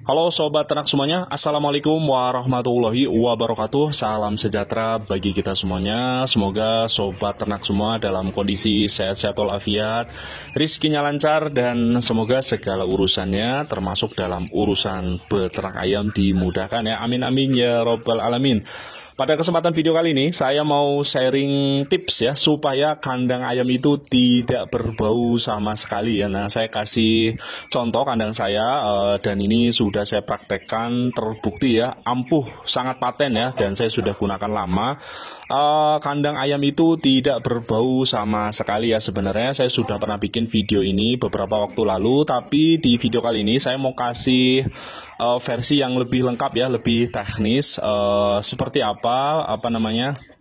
Halo sobat ternak semuanya, Assalamualaikum warahmatullahi wabarakatuh. Salam sejahtera bagi kita semuanya. Semoga sobat ternak semua dalam kondisi sehat-sehat walafiat, rizkinya lancar, dan semoga segala urusannya termasuk dalam urusan beternak ayam dimudahkan ya. Amin amin ya robbal alamin. Pada kesempatan video kali ini saya mau sharing tips ya supaya kandang ayam itu tidak berbau sama sekali ya. Nah, saya kasih contoh kandang saya dan ini sudah saya praktekkan, terbukti ya, ampuh, sangat paten ya, dan saya sudah gunakan lama. Kandang ayam itu tidak berbau sama sekali ya. Sebenarnya saya sudah pernah bikin video ini beberapa waktu lalu, tapi di video kali ini saya mau kasih versi yang lebih lengkap ya, lebih teknis, seperti apa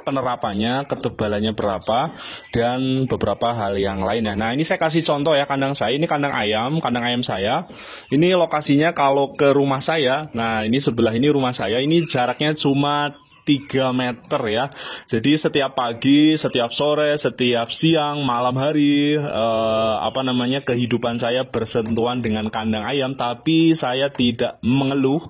penerapannya, ketebalannya berapa, dan beberapa hal yang lain ya. Nah, ini saya kasih contoh ya, kandang saya ini kandang ayam saya. Ini lokasinya kalau ke rumah saya, nah ini sebelah ini rumah saya, ini jaraknya cuma 3 meter ya. Jadi setiap pagi, setiap sore, setiap siang, malam hari, kehidupan saya bersentuhan dengan kandang ayam, tapi saya tidak mengeluh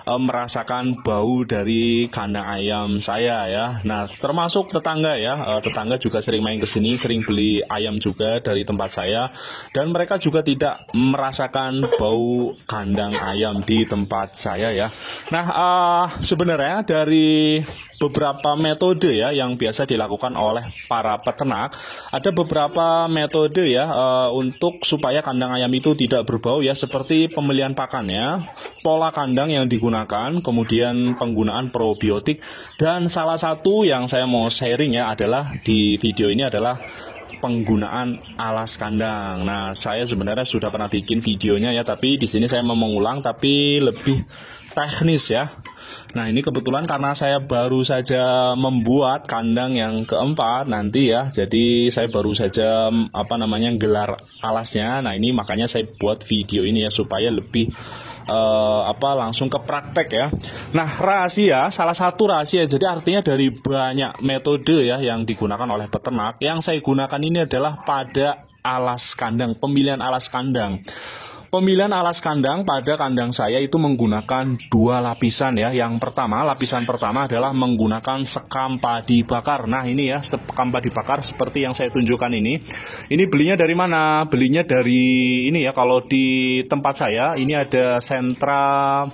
merasakan bau dari kandang ayam saya ya. Nah, termasuk tetangga ya, tetangga juga sering main ke sini, sering beli ayam juga dari tempat saya, dan mereka juga tidak merasakan bau kandang ayam di tempat saya ya. Nah, sebenarnya dari beberapa metode ya yang biasa dilakukan oleh para peternak, ada beberapa metode ya untuk supaya kandang ayam itu tidak berbau ya, seperti pemilihan pakannya, pola kandang yang digunakan, kemudian penggunaan probiotik, dan salah satu yang saya mau sharing ya adalah di video ini adalah penggunaan alas kandang. Nah, saya sebenarnya sudah pernah bikin videonya ya, tapi di sini saya mau mengulang tapi lebih teknis ya. Nah, ini kebetulan karena saya baru saja membuat kandang yang keempat nanti ya, jadi saya baru saja gelar alasnya. Nah, ini makanya saya buat video ini ya supaya lebih langsung ke praktek ya. Nah, salah satu rahasia, jadi artinya dari banyak metode ya yang digunakan oleh peternak, yang saya gunakan ini adalah pada alas kandang, pemilihan alas kandang. Pemilihan alas kandang pada kandang saya itu menggunakan 2 lapisan ya. Yang pertama, lapisan pertama adalah menggunakan sekam padi bakar. Nah, ini ya, sekam padi bakar seperti yang saya tunjukkan ini. Ini belinya dari mana? Belinya dari ini ya, kalau di tempat saya ini ada sentra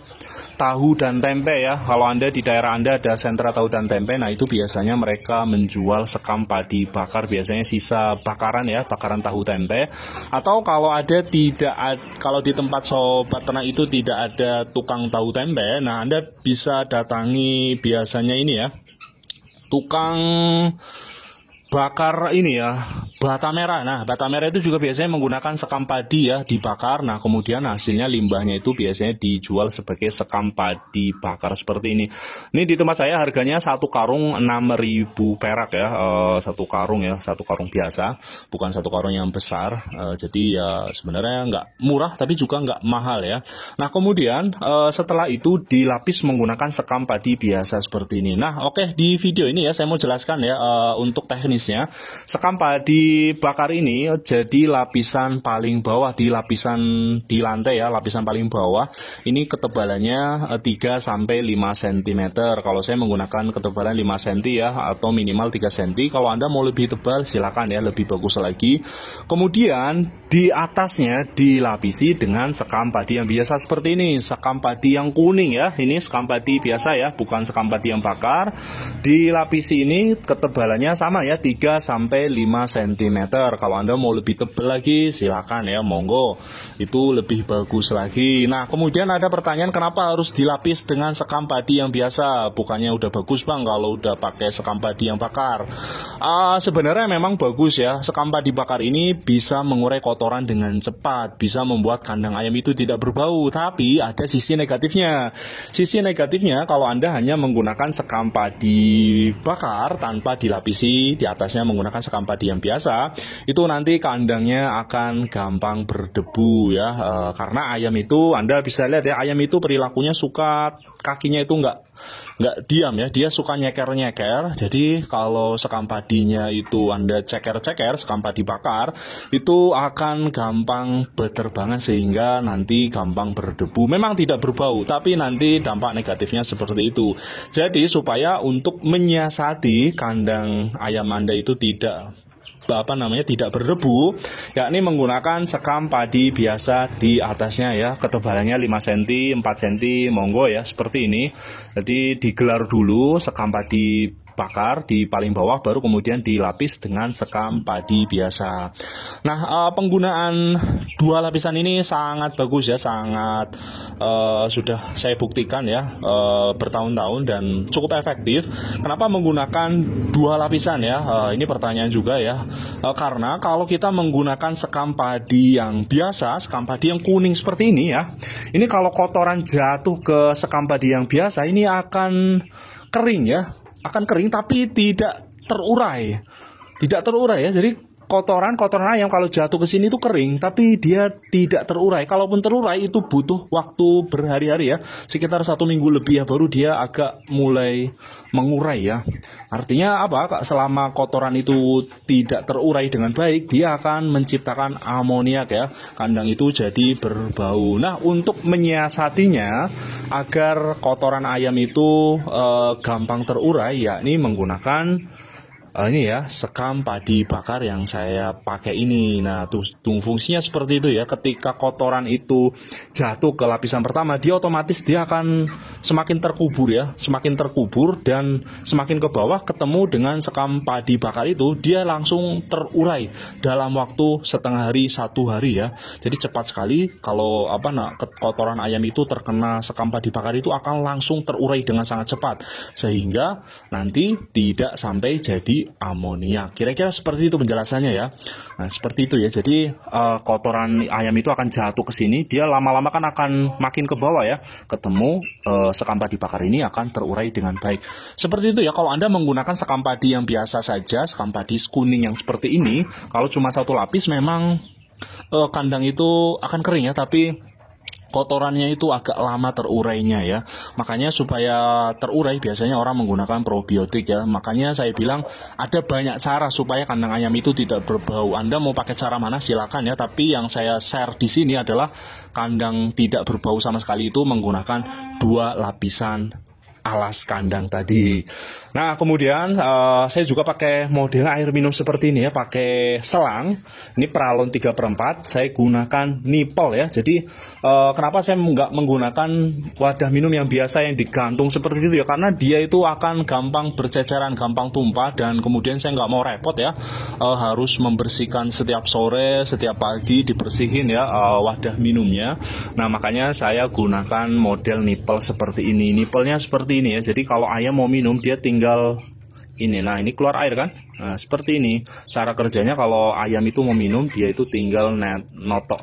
tahu dan tempe ya. Kalau Anda di daerah Anda ada sentra tahu dan tempe, nah itu biasanya mereka menjual sekam padi bakar, biasanya sisa bakaran ya, bakaran tahu tempe. Atau kalau di tempat sobat ternak itu tidak ada tukang tahu tempe, nah Anda bisa datangi biasanya ini ya, tukang bakar ini ya, bata merah. Nah, bata merah itu juga biasanya menggunakan sekam padi ya, dibakar. Nah, kemudian hasilnya limbahnya itu biasanya dijual sebagai sekam padi bakar seperti ini. Ini di tempat saya harganya 1 karung 6.000 perak ya, satu karung biasa, bukan 1 karung yang besar. Jadi ya sebenarnya nggak murah tapi juga nggak mahal ya. Nah, kemudian setelah itu dilapis menggunakan sekam padi biasa seperti ini. Nah, oke, di video ini ya saya mau jelaskan ya untuk teknis. Sekam padi bakar ini jadi lapisan paling bawah, di lantai ya, lapisan paling bawah. Ini ketebalannya 3 sampai 5 cm. Kalau saya menggunakan ketebalan 5 cm ya, atau minimal 3 cm. Kalau Anda mau lebih tebal silakan ya, lebih bagus lagi. Kemudian di atasnya dilapisi dengan sekam padi yang biasa seperti ini, sekam padi yang kuning ya. Ini sekam padi biasa ya, bukan sekam padi yang bakar. Dilapisi ini ketebalannya sama ya, 3 sampai 5 cm. Kalau Anda mau lebih tebal lagi silakan ya, monggo. Itu lebih bagus lagi. Nah, kemudian ada pertanyaan, kenapa harus dilapis dengan sekam padi yang biasa? Bukannya udah bagus Bang kalau udah pakai sekam padi yang bakar? Sebenarnya memang bagus ya. Sekam padi bakar ini bisa mengurai kotoran dengan cepat, bisa membuat kandang ayam itu tidak berbau. Tapi ada sisi negatifnya. Sisi negatifnya kalau Anda hanya menggunakan sekam padi bakar tanpa dilapisi di atasnya menggunakan sekam padi yang biasa, itu nanti kandangnya akan gampang berdebu ya, karena ayam itu Anda bisa lihat ya, ayam itu perilakunya suka kakinya itu nggak nggak diam ya, dia suka nyeker-nyeker. Jadi kalau sekam padinya itu Anda ceker-ceker, sekam padi bakar, itu akan gampang berterbangan sehingga nanti gampang berdebu. Memang tidak berbau, tapi nanti dampak negatifnya seperti itu. Jadi supaya untuk menyiasati kandang ayam Anda itu tidak berdebu, yakni menggunakan sekam padi biasa di atasnya ya, ketebalannya 5 cm, 4 cm, monggo ya, seperti ini. Jadi digelar dulu sekam padi bakar di paling bawah, baru kemudian dilapis dengan sekam padi biasa. Nah, penggunaan 2 lapisan ini sangat bagus ya, sangat sudah saya buktikan ya bertahun-tahun dan cukup efektif. Kenapa menggunakan 2 lapisan ya? Ini pertanyaan juga ya. Karena kalau kita menggunakan sekam padi yang biasa, sekam padi yang kuning seperti ini ya, ini kalau kotoran jatuh ke sekam padi yang biasa, ini akan kering ya, akan kering tapi tidak terurai ya. Jadi kotoran ayam kalau jatuh ke sini itu kering tapi dia tidak terurai. Kalaupun terurai itu butuh waktu berhari-hari ya, sekitar 1 minggu lebih ya, baru dia agak mulai mengurai ya. Artinya apa? Selama kotoran itu tidak terurai dengan baik, dia akan menciptakan amoniak ya, kandang itu jadi berbau. Nah, untuk menyiasatinya agar kotoran ayam itu gampang terurai, yakni menggunakan ini ya, sekam padi bakar yang saya pakai ini. Nah, fungsinya seperti itu ya. Ketika kotoran itu jatuh ke lapisan pertama, dia otomatis dia akan semakin terkubur ya, semakin terkubur, dan semakin ke bawah ketemu dengan sekam padi bakar itu, dia langsung terurai dalam waktu setengah hari, 1 hari ya. Jadi cepat sekali kalau kotoran ayam itu terkena sekam padi bakar itu akan langsung terurai dengan sangat cepat, sehingga nanti tidak sampai jadi amoniak. Kira-kira seperti itu penjelasannya ya. Nah, seperti itu ya. Jadi kotoran ayam itu akan jatuh ke sini, dia lama-lama kan akan makin ke bawah ya. Ketemu sekam padi bakar ini akan terurai dengan baik. Seperti itu ya. Kalau Anda menggunakan sekam padi yang biasa saja, sekam padi kuning yang seperti ini, kalau cuma 1 lapis memang kandang itu akan kering ya, tapi kotorannya itu agak lama terurainya ya. Makanya supaya terurai biasanya orang menggunakan probiotik ya. Makanya saya bilang ada banyak cara supaya kandang ayam itu tidak berbau. Anda mau pakai cara mana silakan ya, tapi yang saya share di sini adalah kandang tidak berbau sama sekali itu menggunakan 2 lapisan alas kandang tadi. Nah, kemudian saya juga pakai model air minum seperti ini ya, pakai selang. Ini Pralon 3/4, saya gunakan nipple ya. Jadi kenapa saya nggak menggunakan wadah minum yang biasa yang digantung seperti itu ya, karena dia itu akan gampang berceceran, gampang tumpah, dan kemudian saya nggak mau repot ya, harus membersihkan setiap sore, setiap pagi dibersihin ya wadah minumnya. Nah, makanya saya gunakan model nipple seperti ini. Nipplenya seperti ini ya. Jadi kalau ayam mau minum, dia tinggal ini. Nah, ini keluar air kan. Nah, seperti ini cara kerjanya. Kalau ayam itu mau minum, dia itu tinggal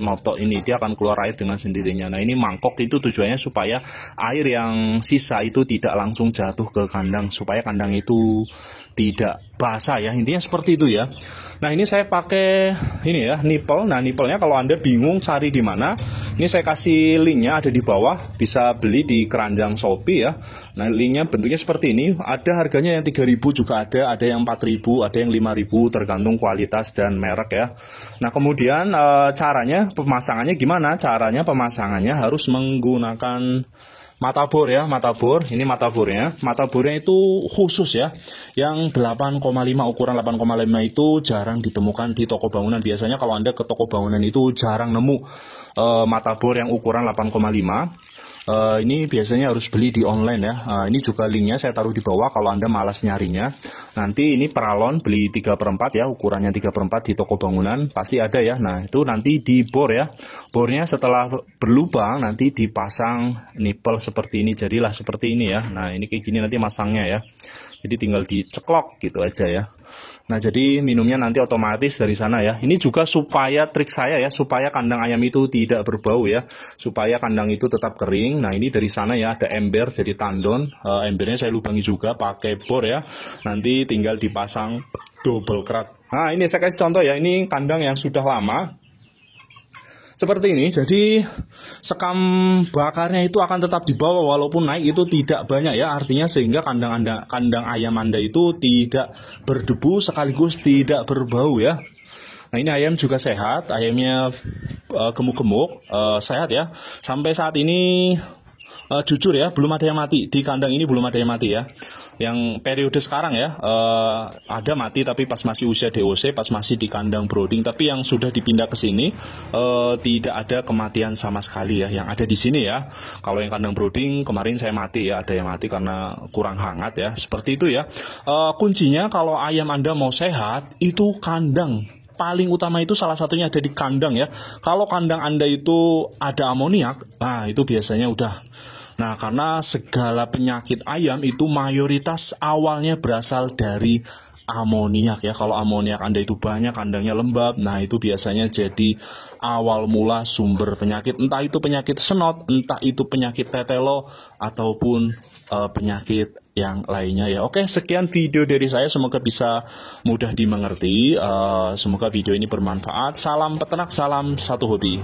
notok ini, dia akan keluar air dengan sendirinya. Nah, ini mangkok itu tujuannya supaya air yang sisa itu tidak langsung jatuh ke kandang, supaya kandang itu tidak basah ya. Intinya seperti itu ya. Nah, ini saya pakai ini ya, nipple. Nah, nipplenya kalau Anda bingung cari di mana, ini saya kasih linknya ada di bawah, bisa beli di keranjang Shopee ya. Nah, linknya bentuknya seperti ini. Ada harganya yang 3.000 juga ada yang 4.000, ada yang 5.000, tergantung kualitas dan merek ya. Nah, kemudian caranya pemasangannya gimana? Caranya pemasangannya harus menggunakan mata bor ya, mata bor. Ini mata bornya. Mata bornya itu khusus ya. Yang 8,5, ukuran 8,5 itu jarang ditemukan di toko bangunan. Biasanya kalau Anda ke toko bangunan itu jarang nemu mata bor yang ukuran 8,5. Ini biasanya harus beli di online ya. Ini juga linknya saya taruh di bawah kalau Anda malas nyarinya. Nanti ini Pralon beli 3/4 ya, ukurannya 3/4 di toko bangunan pasti ada ya. Nah, itu nanti di bor ya. Bornya setelah berlubang nanti dipasang nipple seperti ini, jadilah seperti ini ya. Nah, ini kayak gini nanti masangnya ya. Jadi tinggal diceklok gitu aja ya. Nah, jadi minumnya nanti otomatis dari sana ya. Ini juga supaya trik saya ya, supaya kandang ayam itu tidak berbau ya, supaya kandang itu tetap kering. Nah, ini dari sana ya, ada ember jadi tandon. Embernya saya lubangi juga pakai bor ya. Nanti tinggal dipasang double krat. Nah, ini saya kasih contoh ya. Ini kandang yang sudah lama. seperti ini. Jadi sekam bakarnya itu akan tetap di bawah walaupun naik itu tidak banyak ya, artinya sehingga kandang ayam Anda itu tidak berdebu sekaligus tidak berbau ya. Nah ini ayam juga sehat, ayamnya gemuk-gemuk, sehat ya. Sampai saat ini jujur ya, belum ada yang mati di kandang ini, belum ada yang mati ya. Yang periode sekarang ya, ada mati tapi pas masih usia DOC, pas masih di kandang brooding. Tapi yang sudah dipindah ke sini tidak ada kematian sama sekali ya. Yang ada di sini ya. Kalau yang kandang brooding kemarin saya mati ya, ada yang mati karena kurang hangat ya. Seperti itu ya. Kuncinya kalau ayam Anda mau sehat itu kandang. Paling utama itu salah satunya ada di kandang ya. Kalau kandang Anda itu ada amoniak, nah itu biasanya udah. Nah karena segala penyakit ayam itu mayoritas awalnya berasal dari amoniak ya. Kalau amoniak Anda itu banyak, kandangnya lembab, nah itu biasanya jadi awal mula sumber penyakit. Entah itu penyakit senot, entah itu penyakit tetelo, ataupun penyakit yang lainnya ya. Oke, sekian video dari saya, semoga bisa mudah dimengerti. Semoga video ini bermanfaat. Salam peternak, salam satu hobi.